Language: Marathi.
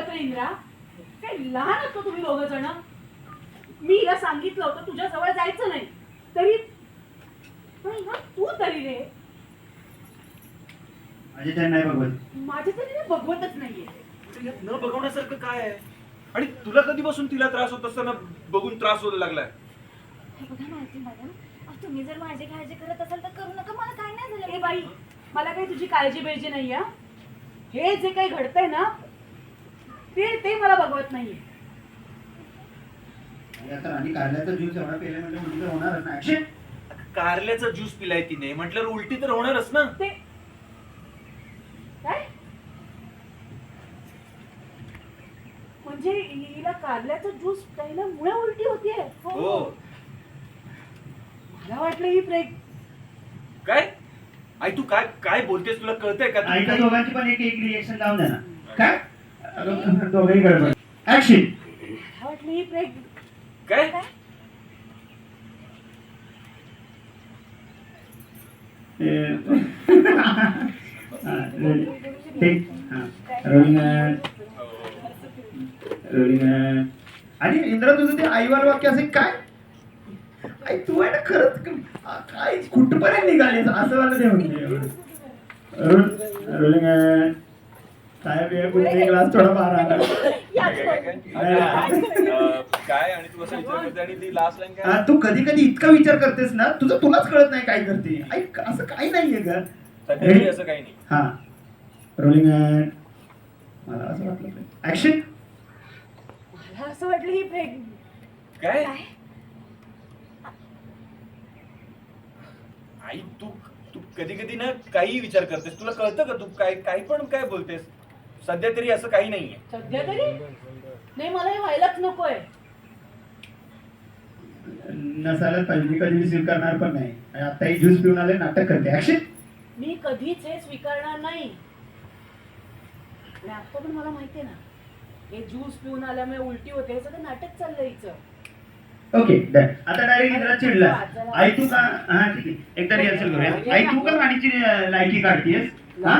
रे इंद्रा, काय लहान असतो तुम्ही दोघ जण. मी हिला सांगितलं होतं तुझ्या जवळ जायचं नाही, तरी पण ना तू तरी रे. माझे त्या नाही बघवत. माझे तरी रे बघवतच नाहीये. यात न बघवण्यासारखं काय आहे? आणि तुला कधीपासून तिला त्रास होत असताना बघून त्रास व्हायला लागलाय? हे बघा मालती मॅडम, तुम्ही जर माझी काळजी करत असाल तर करू नका, मला काय नाही झालं. ए बाई, मला काही तुझी काळजी बेळजी नाही. हे जे काही घडतंय ना ते मला बघवत नाहीये. आता आणि कारल्याचा ज्यूस एवढा पेला म्हणजे उलटी तर होणारच ना. ऍक्शन. कारल्याचा ज्यूस पिलाय तिने म्हटल्यावर उलटी तर होणारच ना. ते काय म्हणजे हिला कारल्याचा ज्यूस प्यायल्यामुळे उलटी होतीये? हो. मला वाटलं ही प्रेग. काय आई तू काय काय बोलतेस? तुला कळतंय का? ऐका दोघांची पण एक एक रिएक्शन लावून द्या ना. काय दोघंही गडबड. ऍक्शन. मला वाटलं ही प्रेग. काय आणि इंद्रा तुझं ते आईवार वाक्य असेल काय? आई तू आहे ना खरंच काय कुठपर्यंत निघाले असं वाटत ते म्हणते. रोलिंग साहेब हे कुठे ग्लास थोडा बारा काय आणि तू असं विचार करते आणि ती लास्ट लाईन काय? तू कधी कधी इतका विचार करतेस ना तुलाच कळत नाही काय करते. आई असं काही नाहीये का? सध्या असं काही नाही. हा रोलिंग. मला असं वाटलं. ऍक्शन. मला असं वाटलं ही प्रेग. काय आई तू तू कधी कधी ना काही विचार करतेस. तुला कळतं का? तू काय काही पण काय बोलतेस? सध्या तरी असं काही नाहीये. सध्या तरी नाही, मला हे व्हायलाच नकोय. नसायला पाहिजे. मी कधी स्वीकारणार पण नाही. आता ही ज्यूस पिऊन आले नाटक करते. ऍक्शन. मी कधीच हे स्वीकारणार नाही. आणि आता पण मला माहितीये ना हे ज्यूस पिऊन आल्यामुळे उलटी होते, हे सगळं नाटक चाललंय हिचं. Okay done. आता डायरेक्ट इंद्रा चिडला. आई तू का हा ठीक आहे एकदा रिहर्सल करूया. आई तू का राणीची लायकी काढतीयस? हा